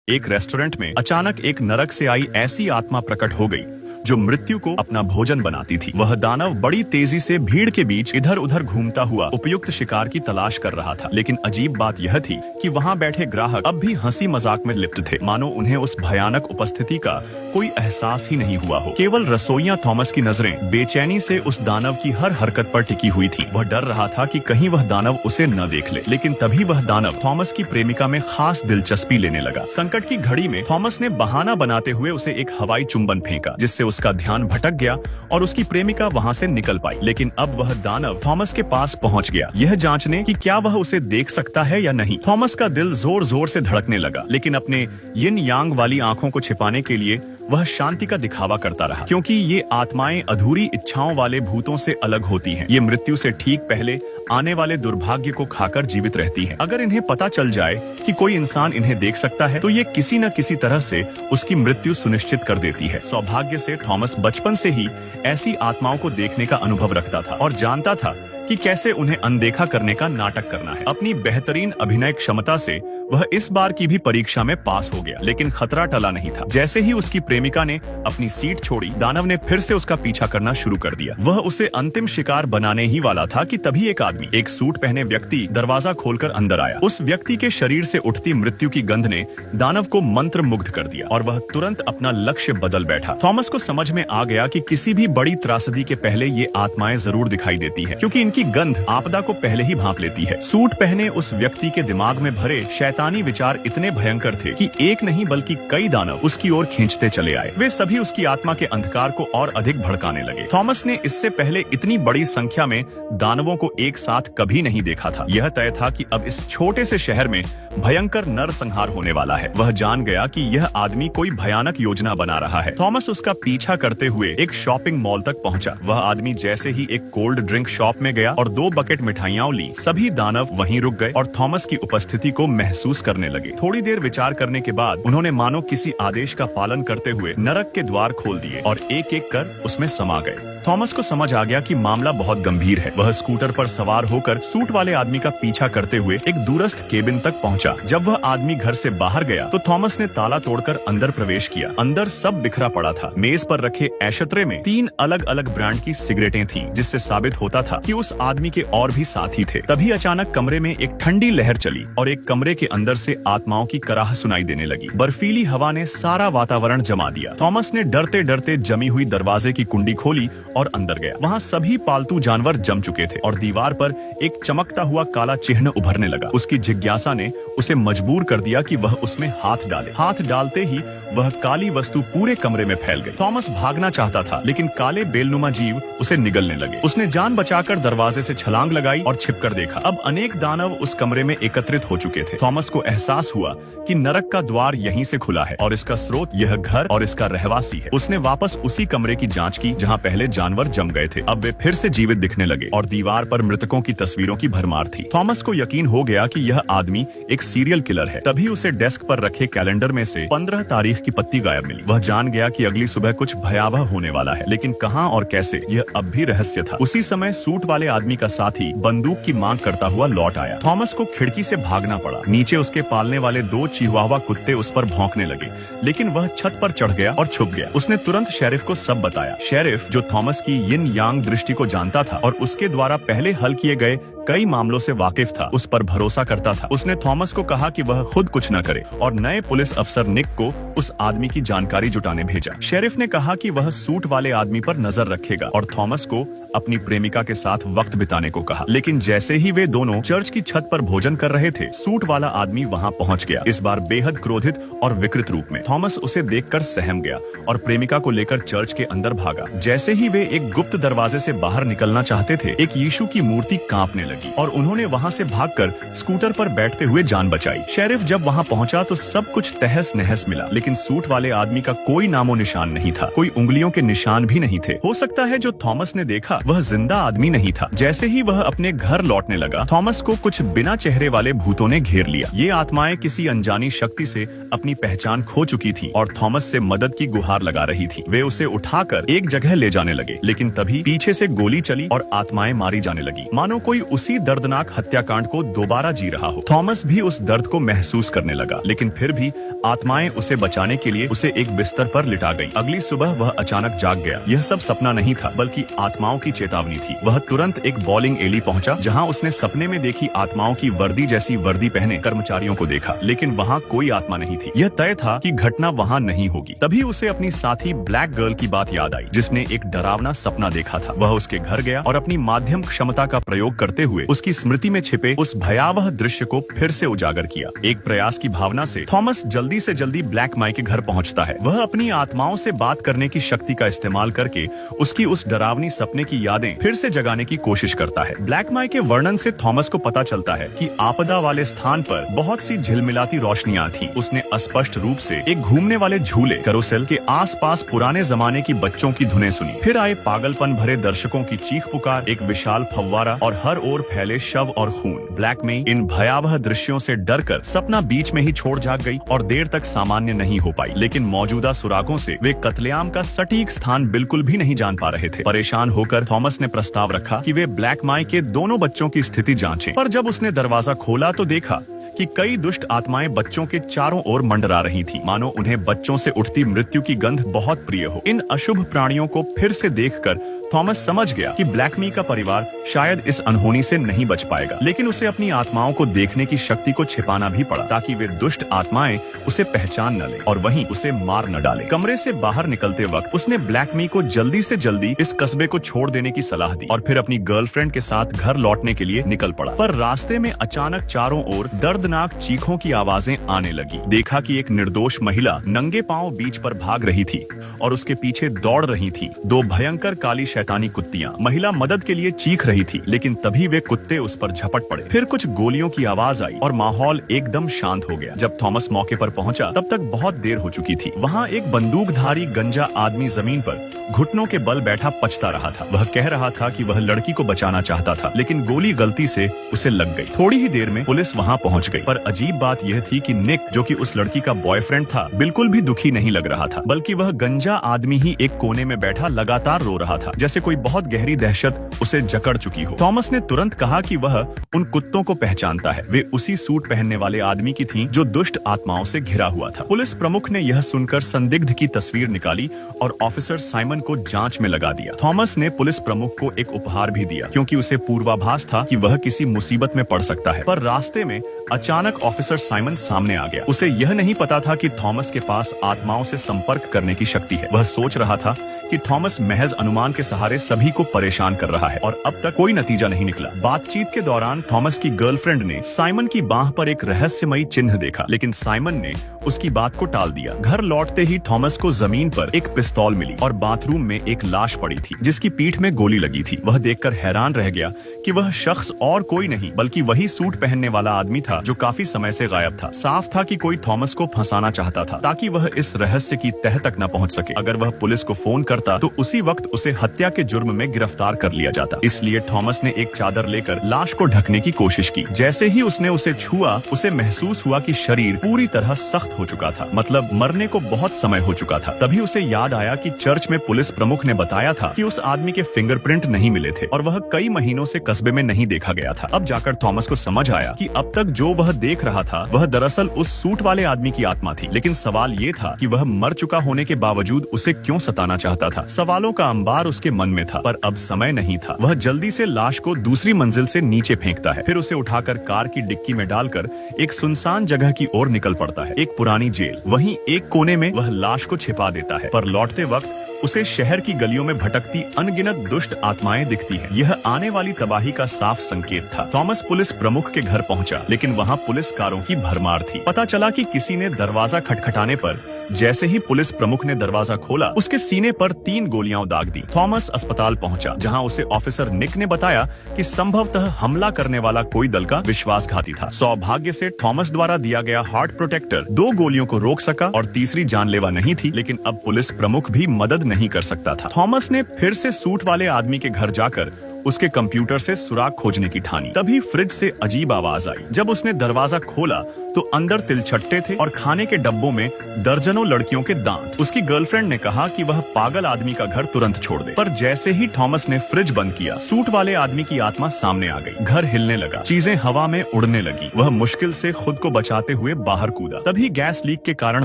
एक रेस्टोरेंट में अचानक एक नरक से आई ऐसी आत्मा प्रकट हो गई जो मृत्यु को अपना भोजन बनाती थी। वह दानव बड़ी तेजी से भीड़ के बीच इधर उधर घूमता हुआ उपयुक्त शिकार की तलाश कर रहा था। लेकिन अजीब बात यह थी कि वहां बैठे ग्राहक अब भी हंसी मजाक में लिप्त थे, मानो उन्हें उस भयानक उपस्थिति का कोई एहसास ही नहीं हुआ हो। केवल रसोइया थॉमस की नजरें बेचैनी से उस दानव की हर हरकत पर टिकी हुई थी। वह डर रहा था कि कहीं वह दानव उसे न देख ले। लेकिन तभी वह दानव थॉमस की प्रेमिका में खास दिलचस्पी लेने लगा। संकट की घड़ी में थॉमस ने बहाना बनाते हुए उसे एक हवाई चुंबन फेंका, जिससे उसका ध्यान भटक गया और उसकी प्रेमिका वहां से निकल पाई। लेकिन अब वह दानव थॉमस के पास पहुंच गया, यह जांचने कि क्या वह उसे देख सकता है या नहीं। थॉमस का दिल जोर जोर से धड़कने लगा, लेकिन अपने यिन यांग वाली आंखों को छिपाने के लिए वह शांति का दिखावा करता रहा, क्योंकि ये आत्माएं अधूरी इच्छाओं वाले भूतों से अलग होती हैं। ये मृत्यु से ठीक पहले आने वाले दुर्भाग्य को खाकर जीवित रहती हैं। अगर इन्हें पता चल जाए कि कोई इंसान इन्हें देख सकता है, तो ये किसी न किसी तरह से उसकी मृत्यु सुनिश्चित कर देती है। सौभाग्य से थॉमस बचपन से ही ऐसी आत्माओं को देखने का अनुभव रखता था और जानता था कि कैसे उन्हें अनदेखा करने का नाटक करना है। अपनी बेहतरीन अभिनय क्षमता से वह इस बार की भी परीक्षा में पास हो गया, लेकिन खतरा टला नहीं था। जैसे ही उसकी प्रेमिका ने अपनी सीट छोड़ी, दानव ने फिर से उसका पीछा करना शुरू कर दिया। वह उसे अंतिम शिकार बनाने ही वाला था कि तभी एक आदमी, एक सूट पहने व्यक्ति दरवाजा खोलकर अंदर आया। उस व्यक्ति के शरीर से उठती मृत्यु की गंध ने दानव को मंत्र मुग्ध कर दिया और वह तुरंत अपना लक्ष्य बदल बैठा। थॉमस को समझ में आ गया कि किसी भी बड़ी त्रासदी के पहले ये आत्माएं जरूर दिखाई देती है, क्योंकि इनकी गंध आपदा को पहले ही भांप लेती है। सूट पहने उस व्यक्ति के दिमाग में भरे शैतानी विचार इतने भयंकर थे कि एक नहीं बल्कि कई दानव उसकी ओर खींचते चले आए। वे सभी उसकी आत्मा के अंधकार को और अधिक भड़काने लगे। थॉमस ने इससे पहले इतनी बड़ी संख्या में दानवों को एक साथ कभी नहीं देखा था। यह तय था कि अब इस छोटे से शहर में भयंकर नरसंहार होने वाला है। वह जान गया कि यह आदमी कोई भयानक योजना बना रहा है। थॉमस उसका पीछा करते हुए एक शॉपिंग मॉल तक पहुंचा। वह आदमी जैसे ही एक कोल्ड ड्रिंक शॉप में गया और 2 बकेट मिठाइयां ली, सभी दानव वहीं रुक गए और थॉमस की उपस्थिति को महसूस करने लगे। थोड़ी देर विचार करने के बाद उन्होंने मानो किसी आदेश का पालन करते हुए नरक के द्वार खोल दिए और एक एक कर उसमें समा गए। थॉमस को समझ आ गया कि मामला बहुत गंभीर है। वह स्कूटर पर सवार होकर सूट वाले आदमी का पीछा करते हुए एक दूरस्थ केबिन तक पहुंचा। जब वह आदमी घर से बाहर गया तो थॉमस ने ताला तोड़कर अंदर प्रवेश किया। अंदर सब बिखरा पड़ा था। मेज पर रखे एशत्रे में 3 अलग अलग ब्रांड की सिगरेटें थीं, जिससे साबित होता था कि उस आदमी के और भी साथी थे। तभी अचानक कमरे में एक ठंडी लहर चली और एक कमरे के अंदर से आत्माओं की कराह सुनाई देने लगी। बर्फीली हवा ने सारा वातावरण जमा दिया। थॉमस ने डरते डरते जमी हुई दरवाजे की कुंडी खोली और अंदर गया। वहाँ सभी पालतू जानवर जम चुके थे और दीवार पर एक चमकता हुआ काला चिन्ह उभरने लगा। उसकी जिज्ञासा ने उसे मजबूर कर दिया कि वह उसमें हाथ डाले। हाथ डालते ही वह काली वस्तु पूरे कमरे में फैल गई। थॉमस भागना चाहता था, लेकिन काले बेलनुमा जीव उसे निगलने लगे। उसने जान बचाकर दरवाजे से छलांग लगाई और छिपकर देखा। अब अनेक दानव उस कमरे में एकत्रित हो चुके थे। थॉमस को एहसास हुआ कि नरक का द्वार यहीं से खुला है और इसका स्रोत यह घर और इसका रहवासी है। उसने वापस उसी कमरे की जांच की जहां पहले जानवर जम गए थे। अब वे फिर से जीवित दिखने लगे और दीवार पर मृतकों की तस्वीरों की भरमार थी। थॉमस को यकीन हो गया कि यह आदमी एक सीरियल किलर है। तभी उसे डेस्क पर रखे कैलेंडर में से 15 तारीख की पत्ती गायब मिली। वह जान गया कि अगली सुबह कुछ भयावह होने वाला है, लेकिन कहां और कैसे यह अब भी रहस्य था। उसी समय सूट वाले आदमी का साथी बंदूक की मांग करता हुआ लौट आया। थॉमस को खिड़की से भागना पड़ा। नीचे उसके पालने वाले 2 चिहुआवा कुत्ते उस पर भौंकने लगे, लेकिन वह छत पर चढ़ गया और छुप गया। उसने तुरंत शेरिफ को सब बताया। शेरिफ, जो थॉमस की यिन यांग दृष्टि को जानता था और उसके द्वारा पहले हल किए गए कई मामलों से वाकिफ था, उस पर भरोसा करता था। उसने थॉमस को कहा कि वह खुद कुछ न करे और नए पुलिस अफसर निक को उस आदमी की जानकारी जुटाने भेजा। शेरिफ ने कहा कि वह सूट वाले आदमी पर नजर रखेगा और थॉमस को अपनी प्रेमिका के साथ वक्त बिताने को कहा। लेकिन जैसे ही वे दोनों चर्च की छत पर भोजन कर रहे थे, सूट वाला आदमी वहां पहुंच गया, इस बार बेहद क्रोधित और विकृत रूप में। थॉमस उसे देखकर सहम गया और प्रेमिका को लेकर चर्च के अंदर भागा। जैसे ही वे एक गुप्त दरवाजे से बाहर निकलना चाहते थे, एक यीशु की मूर्ति कांपने लगी और उन्होंने वहां से भागकर स्कूटर पर बैठते हुए जान बचाई। शेरिफ जब वहां पहुंचा तो सब कुछ तहस नहस मिला, लेकिन सूट वाले आदमी का कोई नामो निशान नहीं था। कोई उंगलियों के निशान भी नहीं थे। हो सकता है जो थॉमस ने देखा वह जिंदा आदमी नहीं था। जैसे ही वह अपने घर लौटने लगा, थॉमस को कुछ बिना चेहरे वाले भूतों ने घेर लिया। ये आत्माएं किसी अनजानी शक्ति से अपनी पहचान खो चुकी थीं और थॉमस से मदद की गुहार लगा रही थी। वे उसे उठाकर एक जगह ले जाने लगे, लेकिन तभी पीछे से गोली चली और आत्माएं मारी जाने लगी, मानो कोई उसी उसी दर्दनाक हत्याकांड को दोबारा जी रहा हो। थॉमस भी उस दर्द को महसूस करने लगा, लेकिन फिर भी आत्माएं उसे बचाने के लिए उसे एक बिस्तर पर लिटा गई। अगली सुबह वह अचानक जाग गया। यह सब सपना नहीं था, बल्कि आत्माओं की चेतावनी थी। वह तुरंत एक बॉलिंग एली पहुंचा, जहां उसने सपने में देखी आत्माओं की वर्दी जैसी वर्दी पहने कर्मचारियों को देखा, लेकिन वहां कोई आत्मा नहीं थी। यह तय था कि घटना वहां नहीं होगी। तभी उसे अपनी साथी ब्लैक गर्ल की बात याद आई, जिसने एक डरावना सपना देखा था। वह उसके घर गया और अपनी माध्यम क्षमता का प्रयोग करते हुए उसकी स्मृति में छिपे उस भयावह दृश्य को फिर से उजागर किया। एक प्रयास की भावना से थॉमस जल्दी से जल्दी ब्लैक माई के घर पहुंचता है। वह अपनी आत्माओं से बात करने की शक्ति का इस्तेमाल करके उसकी उस डरावनी सपने की यादें फिर से जगाने की कोशिश करता है। ब्लैक माई के वर्णन से थॉमस को पता चलता है कि आपदा वाले स्थान पर बहुत सी झिलमिलाती रोशनियां थीं। उसने स्पष्ट रूप से एक घूमने वाले झूले कैरोसेल के आसपास पुराने जमाने की बच्चों की धुनें सुनी। फिर आए पागलपन भरे दर्शकों की चीख पुकार, एक विशाल फव्वारा और हर ओर फैले शव और खून। ब्लैक में इन भयावह दृश्यों से डरकर सपना बीच में ही छोड़ जाग गई और देर तक सामान्य नहीं हो पाई। लेकिन मौजूदा सुरागों से वे कत्लेआम का सटीक स्थान बिल्कुल भी नहीं जान पा रहे थे। परेशान होकर थॉमस ने प्रस्ताव रखा कि वे ब्लैक माई के दोनों बच्चों की स्थिति जांचें। पर जब उसने दरवाजा खोला तो देखा कि कई दुष्ट आत्माएं बच्चों के चारों ओर मंडरा रही थीं, मानो उन्हें बच्चों से उठती मृत्यु की गंध बहुत प्रिय हो। इन अशुभ प्राणियों को फिर से देखकर थॉमस समझ गया कि ब्लैक मी का परिवार शायद इस अनहोनी से नहीं बच पाएगा, लेकिन उसे अपनी आत्माओं को देखने की शक्ति को छिपाना भी पड़ा, ताकि वे दुष्ट आत्माएं उसे पहचान न ले और वहीं उसे मार न डाले। कमरे से बाहर निकलते वक्त उसने ब्लैक मी को जल्दी से जल्दी इस कस्बे को छोड़ देने की सलाह दी और फिर अपनी गर्लफ्रेंड के साथ घर लौटने के लिए निकल पड़ा। पर रास्ते में अचानक चारों ओर दर्दनाक चीखों की आवाजें आने लगी। देखा कि एक निर्दोष महिला नंगे पांव बीच पर भाग रही थी और उसके पीछे दौड़ रही थी दो भयंकर काली शैतानी कुत्तियां। महिला मदद के लिए चीख रही थी, लेकिन तभी वे कुत्ते उस पर झपट पड़े। फिर कुछ गोलियों की आवाज आई और माहौल एकदम शांत हो गया। जब थॉमस मौके पर पहुंचा तब तक बहुत देर हो चुकी थी। वहां एक बंदूकधारी गंजा आदमी जमीन पर घुटनों के बल बैठा पछता रहा था। वह कह रहा था कि वह लड़की को बचाना चाहता था, लेकिन गोली गलती से उसे लग गई। थोड़ी ही देर में पुलिस वहां पहुंच गई, पर अजीब बात यह थी कि निक, जो कि उस लड़की का बॉयफ्रेंड था, बिल्कुल भी दुखी नहीं लग रहा था, बल्कि वह गंजा आदमी ही एक कोने में बैठा लगातार रो रहा था, जैसे कोई बहुत गहरी दहशत उसे जकड़ चुकी हो। थॉमस ने तुरंत कहा कि वह उन कुत्तों को पहचानता है। वे उसी सूट पहनने वाले आदमी की थीं जो दुष्ट आत्माओं से घिरा हुआ था। पुलिस प्रमुख ने यह सुनकर संदिग्ध की तस्वीर निकाली और ऑफिसर साइमन को जांच में लगा दिया। थॉमस ने पुलिस प्रमुख को एक उपहार भी दिया, क्योंकि उसे पूर्वाभास था कि वह किसी मुसीबत में पड़ सकता है। पर रास्ते में अचानक ऑफिसर साइमन सामने आ गया। उसे यह नहीं पता था कि थॉमस के पास आत्माओं से संपर्क करने की शक्ति है। वह सोच रहा था कि थॉमस महज अनुमान के सहारे सभी को परेशान कर रहा है और अब तक कोई नतीजा नहीं निकला। बातचीत के दौरान थॉमस की गर्लफ्रेंड ने साइमन की बाह पर एक रहस्यमयी चिन्ह देखा, लेकिन साइमन ने उसकी बात को टाल दिया। घर लौटते ही थॉमस को जमीन पर एक पिस्तौल मिली और बाथरूम में एक लाश पड़ी थी, जिसकी पीठ में गोली लगी थी। वह देखकर हैरान रह गया कि वह शख्स और कोई नहीं बल्कि वही सूट पहनने वाला आदमी था जो काफी समय से गायब था। साफ था कि कोई थॉमस को फंसाना चाहता था, ताकि वह इस रहस्य की तह तक न पहुंच सके। अगर वह पुलिस को फोन करता तो उसी वक्त उसे हत्या के जुर्म में गिरफ्तार कर लिया जाता। इसलिए थॉमस ने एक चादर लेकर लाश को ढकने की कोशिश की। जैसे ही उसने उसे छुआ, उसे महसूस हुआ कि शरीर पूरी तरह सख्त हो चुका था, मतलब मरने को बहुत समय हो चुका था। तभी उसे याद आया कि चर्च में पुलिस प्रमुख ने बताया था कि उस आदमी के फिंगरप्रिंट नहीं मिले थे और वह कई महीनों से कस्बे में नहीं देखा गया था। अब जाकर थॉमस को समझ आया कि अब तक जो वह देख रहा था वह दरअसल उस सूट वाले आदमी की आत्मा थी। लेकिन सवाल ये था कि वह मर चुका होने के बावजूद उसे क्यों सताना चाहता था। सवालों का अंबार उसके मन में था, पर अब समय नहीं था। वह जल्दी से लाश को दूसरी मंजिल से नीचे फेंकता है, फिर उसे उठाकर कार की डिक्की में डालकर एक सुनसान जगह की ओर निकल पड़ता है, एक पुरानी जेल। वहीं एक कोने में वह लाश को छिपा देता है, पर लौटते वक्त उसे शहर की गलियों में भटकती अनगिनत दुष्ट आत्माएं दिखती हैं। यह आने वाली तबाही का साफ संकेत था। थॉमस पुलिस प्रमुख के घर पहुंचा, लेकिन वहां पुलिस कारों की भरमार थी। पता चला कि किसी ने दरवाजा खटखटाने पर जैसे ही पुलिस प्रमुख ने दरवाजा खोला, उसके सीने पर 3 गोलियां दाग दी। थॉमस अस्पताल पहुंचा, जहां उसे ऑफिसर निक ने बताया कि संभवतः हमला करने वाला कोई दल का विश्वासघाती था। सौभाग्य से थॉमस द्वारा दिया गया हार्ट प्रोटेक्टर 2 गोलियों को रोक सका और तीसरी जानलेवा नहीं थी, लेकिन अब पुलिस प्रमुख भी मदद नहीं कर सकता था। थॉमस ने फिर से सूट वाले आदमी के घर जाकर उसके कंप्यूटर से सुराग खोजने की ठानी। तभी फ्रिज से अजीब आवाज आई। जब उसने दरवाजा खोला तो अंदर तिलछट्टे थे और खाने के डब्बों में दर्जनों लड़कियों के दांत। उसकी गर्लफ्रेंड ने कहा कि वह पागल आदमी का घर तुरंत छोड़ दे, पर जैसे ही थॉमस ने फ्रिज बंद किया, सूट वाले आदमी की आत्मा सामने आ गई। घर हिलने लगा, चीजें हवा में उड़ने लगी। वह मुश्किल से खुद को बचाते हुए बाहर कूदा। तभी गैस लीक के कारण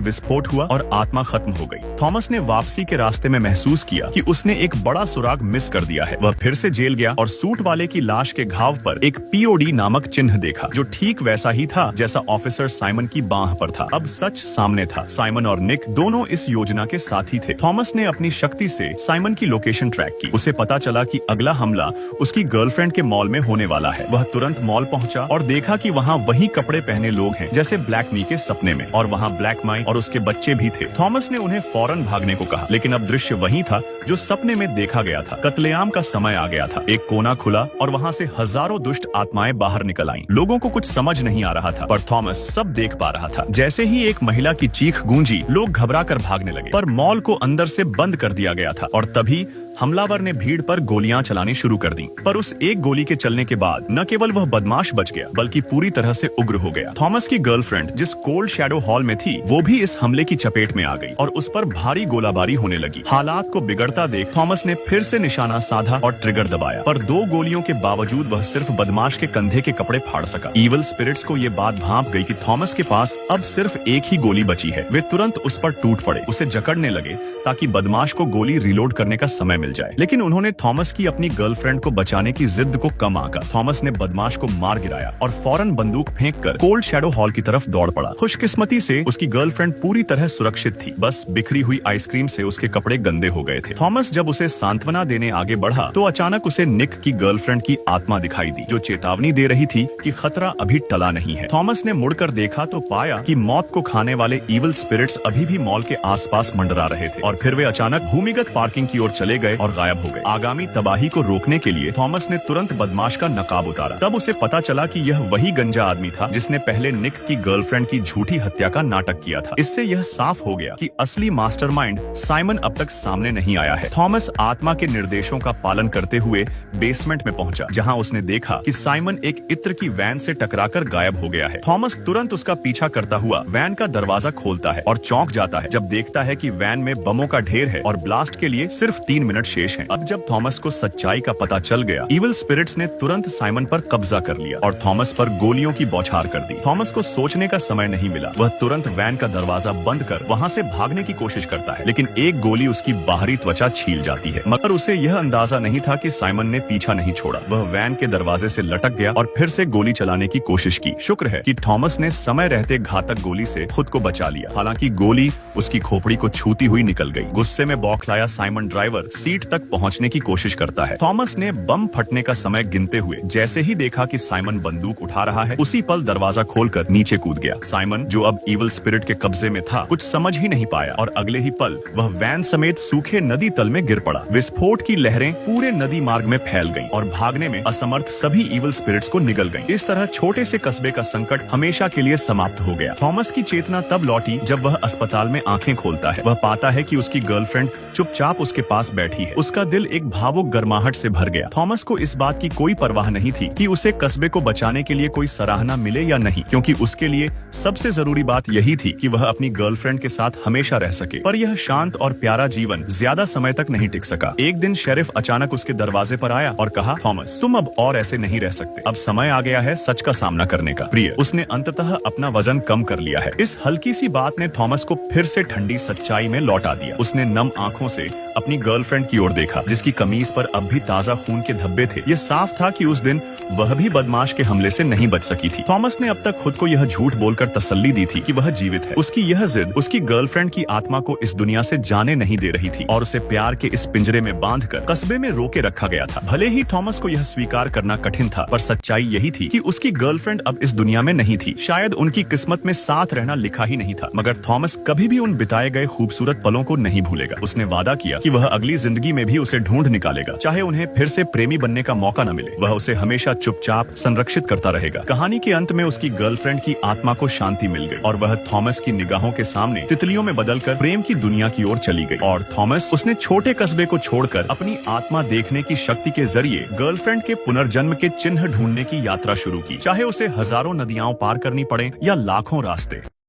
विस्फोट हुआ और आत्मा खत्म हो गई। थॉमस ने वापसी के रास्ते में महसूस किया कि उसने एक बड़ा सुराग मिस कर दिया है। वह फिर से जेल गया और सूट वाले की लाश के घाव पर एक POD नामक चिन्ह देखा, जो ठीक वैसा ही था जैसा ऑफिसर साइमन की बांह पर था। अब सच सामने था। साइमन और निक दोनों इस योजना के साथी थे। थॉमस ने अपनी शक्ति से साइमन की लोकेशन ट्रैक की। उसे पता चला कि अगला हमला उसकी गर्लफ्रेंड के मॉल में होने वाला है। वह तुरंत मॉल पहुंचा और देखा कि वहां वही कपड़े पहने लोग हैं जैसे ब्लैक मी के सपने में, और वहां ब्लैक माई और उसके बच्चे भी थे। थॉमस ने उन्हें फौरन भागने को कहा, लेकिन अब दृश्य वही था जो सपने में देखा गया था। कत्लेआम का समय आ गया था। एक कोना खुला और वहां से हजारों दुष्ट आत्माएं बाहर निकल आईं। लोगों को कुछ समझ नहीं आ रहा था, पर थॉमस सब देख पा रहा था। जैसे ही एक महिला की चीख गूंजी, लोग घबरा कर भागने लगे, पर मॉल को अंदर से बंद कर दिया गया था। और तभी हमलावर ने भीड़ पर गोलियां चलानी शुरू कर दी। पर उस एक गोली के चलने के बाद न केवल वह बदमाश बच गया, बल्कि पूरी तरह से उग्र हो गया। थॉमस की गर्लफ्रेंड जिस कोल्ड शैडो हॉल में थी, वो भी इस हमले की चपेट में आ गई और उस पर भारी गोलाबारी होने लगी। हालात को बिगड़ता देख थॉमस ने फिर से निशाना साधा और ट्रिगर दबाया, पर 2 गोलियों के बावजूद वह सिर्फ बदमाश के कंधे के कपड़े फाड़ सका। इविल स्पिरिट्स को ये बात भांप गई कि थॉमस के पास अब सिर्फ एक ही गोली बची है। वे तुरंत उस पर टूट पड़े, उसे जकड़ने लगे ताकि बदमाश को गोली रिलोड करने का समय मिल जाए। लेकिन उन्होंने थॉमस की अपनी गर्लफ्रेंड को बचाने की जिद को कम आंका। थॉमस ने बदमाश को मार गिराया और फौरन बंदूक फेंककर कोल्ड शैडो हॉल की तरफ दौड़ पड़ा। खुशकिस्मती से उसकी गर्लफ्रेंड पूरी तरह सुरक्षित थी, बस बिखरी हुई आइसक्रीम से उसके कपड़े गंदे हो गए थे। थॉमस जब उसे सांत्वना देने आगे बढ़ा तो अचानक उसे निक की गर्लफ्रेंड की आत्मा दिखाई दी, जो चेतावनी दे रही थी कि खतरा अभी टला नहीं है। थॉमस ने मुड़कर देखा तो पाया कि मौत को खाने वाले इविल स्पिरिट्स अभी भी मॉल के आसपास मंडरा रहे थे, और फिर वे अचानक भूमिगत पार्किंग की ओर चले गए और गायब हो गए। आगामी तबाही को रोकने के लिए थॉमस ने तुरंत बदमाश का नकाब उतारा। तब उसे पता चला कि यह वही गंजा आदमी था जिसने पहले निक की गर्लफ्रेंड की झूठी हत्या का नाटक किया था। इससे यह साफ हो गया कि असली मास्टरमाइंड साइमन अब तक सामने नहीं आया है। थॉमस आत्मा के निर्देशों का पालन करते हुए बेसमेंट में पहुंचा, जहां उसने देखा कि साइमन एक इत्र की वैन से टकराकर गायब हो गया है। थॉमस तुरंत उसका पीछा करता हुआ वैन का दरवाजा खोलता है और चौंक जाता है जब देखता है कि वैन में बमों का ढेर है और ब्लास्ट के लिए सिर्फ 3 मिनट शेष हैं। अब जब थॉमस को सच्चाई का पता चल गया, इविल स्पिरिट्स ने तुरंत साइमन पर कब्जा कर लिया और थॉमस पर गोलियों की बौछार कर दी। थॉमस को सोचने का समय नहीं मिला। वह तुरंत वैन का दरवाजा बंद कर वहां से भागने की कोशिश करता है, लेकिन एक गोली उसकी बाहरी त्वचा छील जाती है। मगर उसे यह अंदाजा नहीं था कि साइमन ने पीछा नहीं छोड़ा। वह वैन के दरवाजे से लटक गया और फिर से गोली चलाने की कोशिश की। शुक्र है कि थॉमस ने समय रहते घातक गोली से खुद को बचा लिया। हालांकि गोली उसकी खोपड़ी को छूती हुई निकल गई। गुस्से में बौखलाया साइमन ड्राइवर सीट तक पहुंचने की कोशिश करता है। थॉमस ने बम फटने का समय गिनते हुए जैसे ही देखा कि साइमन बंदूक उठा रहा है, उसी पल दरवाजा खोलकर नीचे कूद गया। साइमन, जो अब इविल स्पिरिट के कब्जे में था, कुछ समझ ही नहीं पाया और अगले ही पल वह वैन समेत सूखे नदी तल में गिर पड़ा। विस्फोट की लहरें पूरे नदी मार्ग में फैल गईं और भागने में असमर्थ सभी इविल स्पिरिट्स को निगल गईं। इस तरह छोटे से कस्बे का संकट हमेशा के लिए समाप्त हो गया। थॉमस की चेतना तब लौटी जब वह अस्पताल में आंखें खोलता है। वह पाता है कि उसकी गर्लफ्रेंड चुपचाप उसके पास बैठी है। उसका दिल एक भावुक गर्माहट से भर गया। थॉमस को इस बात की कोई परवाह नहीं थी कि उसे कस्बे को बचाने के लिए कोई सराहना मिले या नहीं, क्योंकि उसके लिए सबसे जरूरी बात यही थी कि वह अपनी गर्लफ्रेंड के साथ हमेशा रह सके। पर यह शांत और प्यारा जीवन ज्यादा समय तक नहीं टिक सका। एक दिन शेरिफ अचानक उसके दरवाजे पर आया और कहा, थॉमस, तुम अब और ऐसे नहीं रह सकते। अब समय आ गया है सच का सामना करने का। प्रिय, उसने अंततः अपना वजन कम कर लिया है। इस हल्की सी बात ने थॉमस को फिर से ठंडी सच्चाई में लौटा दिया। उसने नम आंखों से अपनी गर्लफ्रेंड की ओर देखा, जिसकी कमीज पर अब भी ताजा खून के धब्बे थे। यह साफ था कि उस दिन वह भी बदमाश के हमले से नहीं बच सकी थी। थॉमस ने अब तक खुद को यह झूठ बोलकर तसल्ली दी थी कि वह जीवित है। उसकी यह जिद उसकी गर्लफ्रेंड की आत्मा को इस दुनिया से जाने नहीं दे रही थी और उसे प्यार के इस पिंजरे में बांधकर कस्बे में रोके रखा गया था। भले ही थॉमस को यह स्वीकार करना कठिन था, पर सच्चाई यही थी कि उसकी गर्लफ्रेंड अब इस दुनिया में नहीं थी। शायद उनकी किस्मत में साथ रहना लिखा ही नहीं था, मगर थॉमस कभी भी उन बिताए गए खूबसूरत पलों को नहीं भूलेगा। उसने वादा किया कि वह अगली जिंदगी में भी उसे ढूंढ निकालेगा, चाहे उन्हें फिर से प्रेमी बनने का मौका न मिले। वह उसे हमेशा चुपचाप संरक्षित करता रहेगा। कहानी के अंत में उसकी गर्लफ्रेंड की आत्मा को शांति मिल गई और वह थॉमस की निगाहों के सामने तितलियों में बदलकर प्रेम की दुनिया की ओर चली गई। और थॉमस, उसने छोटे कस्बे को छोड़कर अपनी आत्मा देखने की शक्ति के जरिए गर्लफ्रेंड के पुनर्जन्म के चिन्ह ढूंढने की यात्रा शुरू की, चाहे उसे हजारों नदियां पार करनी पड़े या लाखों रास्ते।